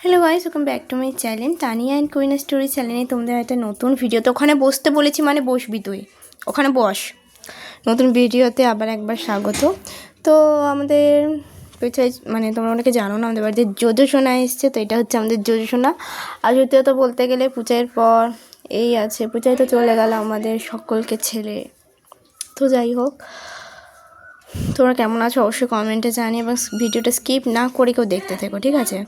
Hello guys, welcome back to my channel Tania and queen story চ্যানেলে তোমাদের একটা নতুন ভিডিওতে ওখানে বসতে বলেছি, মানে বসবি তুই ওখানে বস। নতুন ভিডিওতে আবার একবার স্বাগত। তো আমাদের মানে তোমরা অনেকে জানো না, আমাদের বাড়িতে জোজো সোনা এসছে। তো এটা হচ্ছে আমাদের জোজো সোনা। আর সত্যি তো বলতে গেলে পূজার পর এই আছে, পূজায় তো চলে গেল আমাদের সকলকে ছেড়ে। তো যাই হোক, তোমরা কেমন আছো অবশ্যই কমেন্টে জানি, এবং ভিডিওটা স্কিপ না করে কেউ দেখতে থেকো, ঠিক আছে?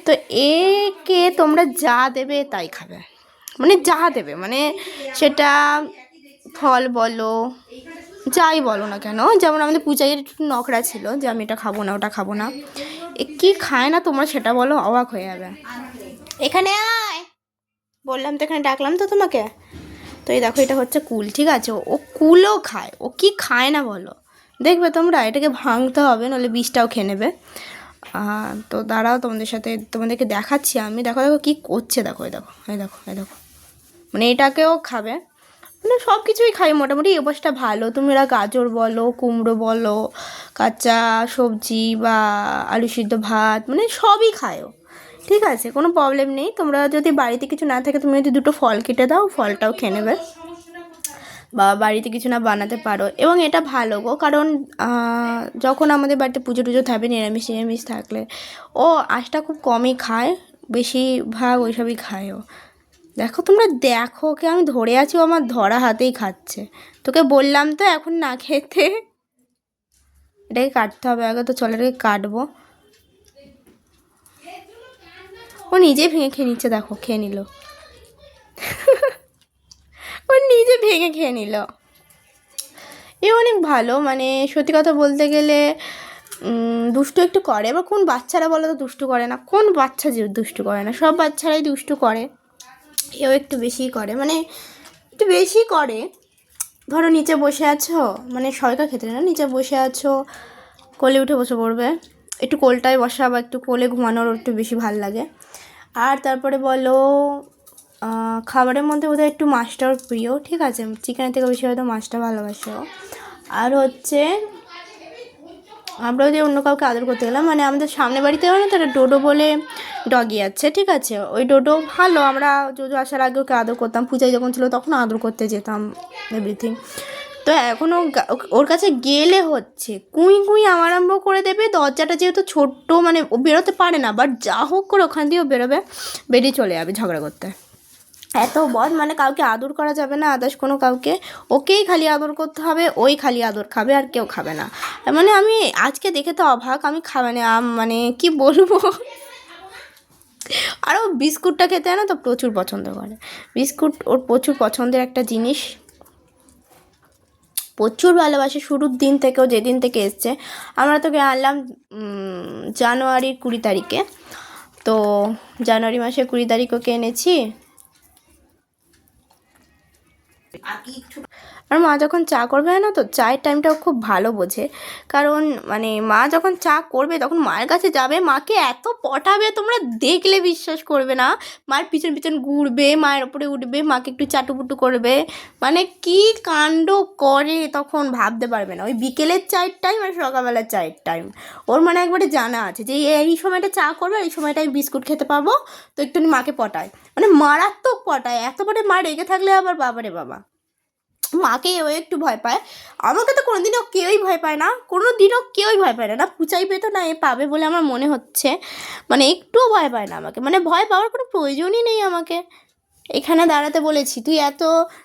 তো একে তোমরা যা দেবে তাই খাবে, মানে যা দেবে, মানে সেটা ফল বলো, যাই বলো না কেন। যেমন আমাদের পূজায় একটু নখরা ছিল যে আমি এটা খাবো না, ওটা খাবো না। এ কী খায় না তোমরা সেটা বলো, অবাক হয়ে যাবে। এখানে আয় বললাম তো, এখানে ডাকলাম তো তোমাকে। তো এই দেখো, এটা হচ্ছে কুল, ঠিক আছে? ও কুলও খায়, ও কি খায় না বলো? দেখবে তোমরা, এটাকে ভাঙতে হবে, নাহলে বিষটাও খেয়ে নেবে। তো দাঁড়াও, তোমাদেরকে দেখাচ্ছি আমি। দেখো দেখো কী করছে, দেখো এই দেখো, এই দেখো, এই দেখো, মানে এটাকেও খাবে। মানে সব কিছুই খাই মোটামুটি। এই অবস্থা ভালো। তোমরা গাজর বলো, কুমড়ো বলো, কাঁচা সবজি বা আলু সিদ্ধ ভাত, মানে সবই খায়ও, ঠিক আছে? কোনো প্রবলেম নেই। তোমরা যদি বাড়িতে কিছু না থাকে, তুমি যদি দুটো ফল কেটে দাও, ফলটাও খেয়ে নেবে। বা বাড়িতে কিছু না বানাতে পারো। এবং এটা ভালো গো, কারণ যখন আমাদের বাড়িতে পুজো টুজো থাকবে, নিরামিষ থাকলে ও আঁশটা খুব কমই খায়, বেশিরভাগ ওইসবই খায় ও। দেখো তোমরা দেখো, ওকে আমি ধরে আছি, ও আমার ধরা হাতেই খাচ্ছে। তোকে বললাম তো এখন না খেতে। এটাকে কাটতে হবে আগে, তো চলো এটাকে কাটবো। ও নিজে ভেঙে খেয়ে নিচ্ছে, দেখো খেয়ে নিল। ও নিজে ভেঙে খেয়ে নিল। এ অনেক ভালো, মানে সত্যি কথা বলতে গেলে দুষ্টু একটু করে। এবার কোন বাচ্চারা বলো তো দুষ্টু করে না? কোন বাচ্চা যে দুষ্টু করে না? সব বাচ্চারাই দুষ্টু করে। এও একটু বেশিই করে, মানে একটু বেশি করে। ধরো নিচে বসে আছো, মানে সবাইকার ক্ষেত্রে না, নিচে বসে আছো, কোলে উঠে বসে পড়বে। একটু কোলটায় বসা বা একটু কোলে ঘুমানোর একটু বেশি ভাল লাগে। আর তারপরে বলো, খাবারের মধ্যে বোধহয় একটু মাছটাও প্রিয়, ঠিক আছে? চিকেনের থেকে বেশি হয়তো মাছটা ভালোবাসে। আর হচ্ছে আমরা যদি অন্য কাউকে আদর করতে গেলাম, মানে আমাদের সামনে বাড়িতে হয় না, তারা ডোডো বলে ডগি আছে, ঠিক আছে? ওই ডোডো ভালো। আমরা জোজো আসার আগে ওকে আদর করতাম, পূজায় যখন ছিল তখন আদর করতে যেতাম, এভরিথিং। তো এখনও ওর কাছে গেলে হচ্ছে কুঁই কুঁই আমার আরম্ভ করে দেবে। দরজাটা যেহেতু ছোট্ট, মানে ও বেরোতে পারে না, বাট যা হোক করে ওখান দিয়েও বেরোবে, বেরিয়ে চলে যাবে ঝগড়া করতে। এত বদ, মানে কাউকে আদর করা যাবে না, আদার্স কোনো কাউকে। ওকেই খালি আদর করতে হবে, ওই খালি আদর খাবে, আর কেউ খাবে না। মানে আমি আজকে দেখে তো অবাক, আমি খাবে না, মানে কি বলবো। আর ও বিস্কুটটা খেতে না তো প্রচুর পছন্দ করে। বিস্কুট ওর প্রচুর পছন্দের একটা জিনিস, প্রচুর ভালোবাসে শুরুর দিন থেকেও, যেদিন থেকে এসছে। আমরা তোকে আনলাম জানুয়ারির 20 তারিখে। তো জানুয়ারি মাসের 20 তারিখ ওকে এনেছি। আর মা যখন চা করবে না, তো চায়ের টাইমটাও খুব ভালো বোঝে। কারণ মানে মা যখন চা করবে তখন মায়ের কাছে যাবে, মাকে এত পটাবে, তোমরা দেখলে বিশ্বাস করবে না। মায়ের পিছন পিছন ঘুরবে, মায়ের ওপরে উঠবে, মাকে একটু চাটুপুটু করবে, মানে কি কাণ্ড করে তখন ভাবতে পারবে না। ওই বিকেলের চায়ের টাইম আর সকালবেলার চায়ের টাইম ওর মানে একবারে জানা আছে যে এই সময়টা চা করবে, আর এই সময়টা আমি বিস্কুট খেতে পাবো। তো একটুখানি মাকে পটায়, মানে মারাত্মক পটায়। এত পরে মা রেগে থাকলে আবার বাবারে বাবা, মাকে ও একটু ভয় পায়। আমাকে তো কোনোদিনও কেউই ভয় পায় না, কোনো দিনও কেউই ভয় পায় না। না পুচাই পেতো, না এ পাবে বলে আমার মনে হচ্ছে। মানে একটুও ভয় পায় না আমাকে, মানে ভয় পাওয়ার কোনো প্রয়োজনই নেই আমাকে। এখানে দাঁড়াতে বলেছি, তুই এত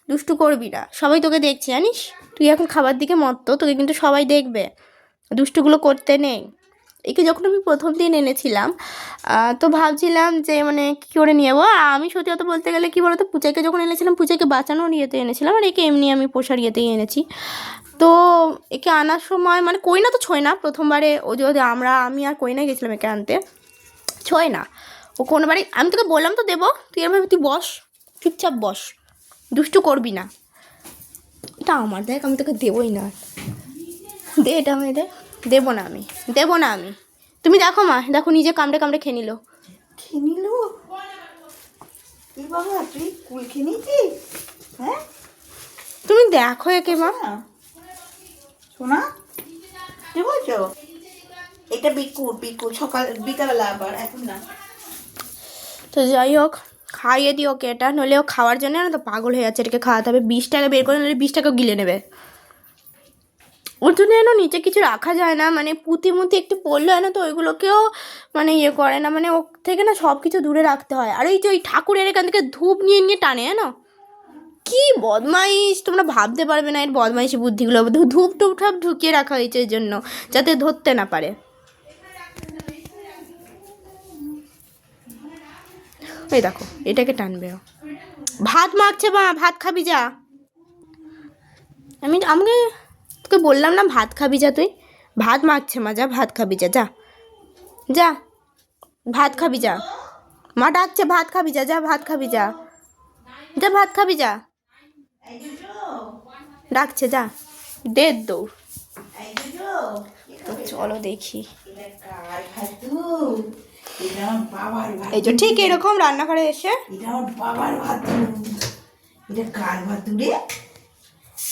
দুষ্টু করবি না, সবাই তোকে দেখছে জানিস। তুই এখন খাবার দিকে মত্ত, তোকে কিন্তু সবাই দেখবে, দুষ্টুগুলো করতে নেই। একে যখন আমি প্রথম দিন এনেছিলাম, তো ভাবছিলাম যে মানে কী করে নিয়ে যাবো। আর আমি সত্যি কথা বলতে গেলে কী বলতো, পূজাকে যখন এনেছিলাম, পূজাকে বাঁচানোর ইয়েতে এনেছিলাম, আর একে এমনি আমি পোষার ইয়েতেই এনেছি। তো একে আনার সময় মানে কইনা তো ছোঁয় না প্রথমবারে। ও যদি আমি আর কইনা গেছিলাম একে আনতে, ছোঁয় না ও কোনোবারই। আমি তোকে বললাম তো দেবো, তুই এরভাবে তুই বস, চুপচাপ বস, দুষ্টু করবি না। এটা আমার, দেখ আমি তোকে দেবোই না, দে এটা আমি, দেবো না আমি, দেবো না আমি। তুমি দেখো মা, দেখো নিজে কামড়ে কামড়ে খেয়ে নিল। তুই বাবা, তুই কুল খেয়ে নিয়েছিস? হ্যাঁ, তুমি দেখো একে মা। শোনা কি বলছো? এটা বিকুট, বিকুট সকাল বিকালবেলা, আবার এখন না। তো যাই হোক, খাইয়ে দিই ওকে এটা, নইলে ও খাওয়ার জন্য না তো পাগল হয়ে যাচ্ছে, এটাকে খাওয়াতে হবে। 20 টাকা বের করে নইলে 20 টাকাও গিলে নেবে। ওর জন্য যেন নিচে কিছু রাখা যায় না, মানে পুঁতি মুতি একটু পড়লে হয় না তো ওইগুলোকেও মানে ইয়ে করে না, মানে ওর থেকে না সব কিছু দূরে রাখতে হয়। আর ওই যে ওই ঠাকুরের এখান থেকে ধূপ নিয়ে নিয়ে টানে, না কি বদমাইশ, তোমরা ভাবতে পারবে না এর বদমাইশি বুদ্ধিগুলো। ধূপ টুপ সব ঢুকিয়ে রাখা হয়েছে এর জন্য, যাতে ধরতে না পারে। এই দেখো এটাকে টানবে ও। ভাত মাখছে, মা ভাত খাবি যা। আমাকে তোকে বললাম না ভাত খাবি যা, তুই ভাত মাখছে মা, যা ভাত খাবি যা, যা যা ভাত খাবি যা। মা ডাকছে ভাত খাবি যা, যা ভাত খাবি যা, যা ভাত খাবি যা, ডাকছে যা, দে দৌড়। তো চলো দেখি, এই যে ঠিক এরকম রান্নাঘরে এসে এটা আমার বাবার ভাতু, এটা কার ভাতু রে,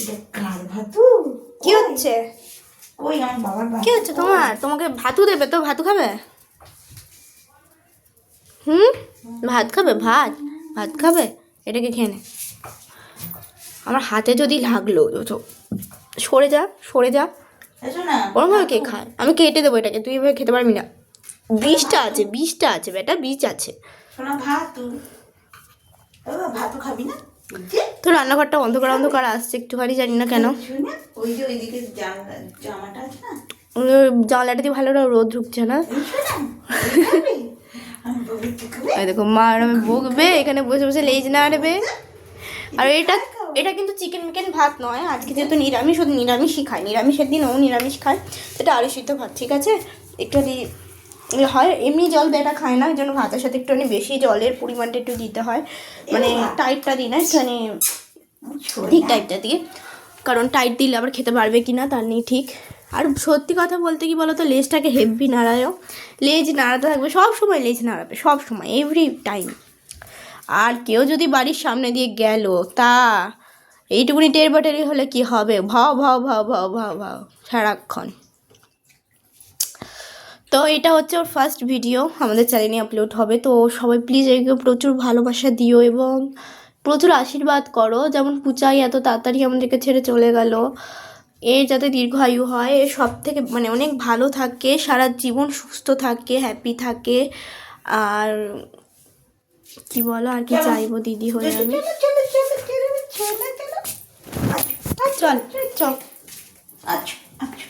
এটা কার ভাতু? কি হচ্ছে? কই আমার বাবার ভাতু? কি হচ্ছে তোমার? তোমাকে ভাতু দেবে তো, ভাতু খাবে? ভাত খাবে? ভাত ভাত খাবে, এটাকে খেয়ে নে। আমার হাতে যদি লাগলো, সরে যা সরে যা। এসো না, ওরমভাবে কে খায়? আমি কেটে দেবো এটাকে, তুই এভাবে খেতে পারবি না। বিষটা আছে, বিষটা আছে বেটা, বীজ আছে। শোনা ভাতু, ভাতু খাবি না? তো রান্নাঘরটা অন্ধকার অন্ধকার আসছে একটুখানি, জানি না কেন। শুনে ওই যে ওইদিকে জামাটা আছে না, জানলাটা দিয়ে ভালো রোদ ঢুকছে না। এই দেখো মা আমি বকবে, এখানে বসে বসে লেজ নাড়বে। আর এটা এটা কিন্তু চিকেন মিকেন ভাত নয়, আজকে যেহেতু নিরামিষ, ও নিরামিষই খায়, নিরামিষের দিন ও নিরামিষ খায়। এটা আলু সিদ্ধ ভাত, ঠিক আছে। একটুখানি হয়, এমনি জল বেটা খায় না, ওই জন্য ভাতের সাথে একটুখানি বেশি জলের পরিমাণটা একটু দিতে হয়, মানে টাইটটা দিই না, একটুখানি ঠিক টাইটটা দিয়ে, কারণ টাইট দিলে আবার খেতে পারবে কি না তার নেই ঠিক। আর সত্যি কথা বলতে কি বলো তো, লেজটাকে হেভি নাড়ায়ও, লেজ নাড়াতে থাকবে সব সময়, লেজ নাড়াবে সব সময়, এভরি টাইম। আর কেউ যদি বাড়ির সামনে দিয়ে গেল, তা এইটুকুনি টের বাটেরি হলে কি হবে, ভাও ভাও ভাও ভাও ভাও ভাও সারাক্ষণ। তো এটা হচ্ছে ওর ফার্স্ট ভিডিও, আমাদের চ্যানেলে আপলোড হবে। তো সবাই প্লিজ একে প্রচুর ভালোবাসা দিও এবং প্রচুর আশীর্বাদ করো। যেমন পূজাই এত তাড়াতাড়ি আমাদেরকে ছেড়ে চলে গেল, এর যাতে দীর্ঘায়ু হয়, এ সব থেকে মানে অনেক ভালো থাকে, সারা জীবন সুস্থ থাকে, হ্যাপি থাকে। আর কি বলো, আর কি চাইবো দিদি হয়ে আমি। চল চল। আচ্ছা আচ্ছা,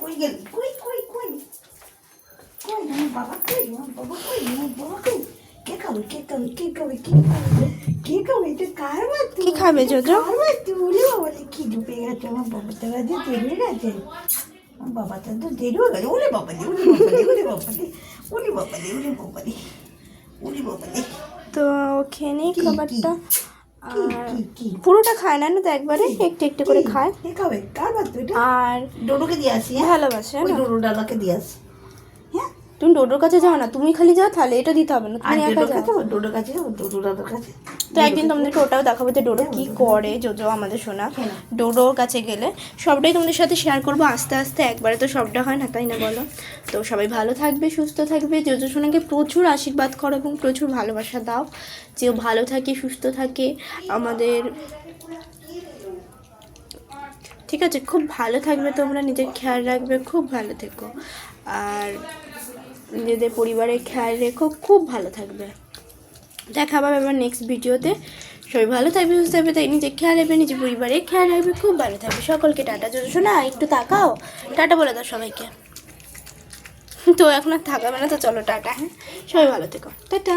কই গেলি? কই কই কই কই আমার বাবা? কই আমার বাবা? কই আমার বাবা? কই? কে খাবে? কে খাবে? কে খাবে? কে খাবে? কে খাবে? এটা কার ভাতু? কি খাবে জোজো? কার ভাতু? ওরে বাবা রে, কি ডুবে গেছে আমার বাবা, তো আজ দেরি হয়ে গেছে। আমার বাবা তো দেরি হয়ে গেছে। ওরে বাবা রে, ওরে বাবা রে, ওরে বাবা রে, ওরে বাবা রে, ওরে বাবা রে, ওরে বাবা রে। তো খেয়ে নেই খাবারটা, আর কি কি পুরোটা খায় না, না তো একবারে একটু একটু করে খায়। কে খাবে? কার ভাতু এটা? আর ডোডোকে দিয়ে আসি, হ্যাঁ? ভালোবাসে ওই না। ডোডো ডালাকে দিয়ে আসি, হ্যাঁ? তুমি ডোডোর কাছে যাও না, তুমি খালি যাও, তাহলে এটা দিতে হবে না, আর তুমি একা ডোডোর যাও। কাছে, ডোডোর কাছে, ডোডো দাদার কাছে। তো একদিন তোমাদেরকে ওটাও দেখাবো যে ডোডো কী করে, জোজো আমাদের শোনা ডোডোর কাছে গেলে সবটাই তোমাদের সাথে শেয়ার করবো আস্তে আস্তে, একবারে তো সবটা হয় না, তাই না বলো? তো সবাই ভালো থাকবে, সুস্থ থাকবে, জোজো শোনাকে প্রচুর আশীর্বাদ করো এবং প্রচুর ভালোবাসা দাও, যে ও ভালো থাকে, সুস্থ থাকে আমাদের, ঠিক আছে? খুব ভালো থাকবে তোমরা, নিজের খেয়াল রাখবে, খুব ভালো থেকো, আর নিজেদের পরিবারের খেয়াল রেখো, খুব ভালো থাকবে। দেখা হবে আবার নেক্সট ভিডিওতে। সবাই ভালো থাকবে, সুস্থ থাকবে, তাই নিজের খেয়াল রাখবে, নিজের পরিবারের খেয়াল রাখবে, খুব ভালো থাকবে। সকলকে টাটা। যদি শোনা একটু তাকাও, টাটা বলে দাও সবাইকে। তো এখন আর থাকাবে না, তো চলো টাটা, হ্যাঁ? সবাই ভালো থেকো, টাটা।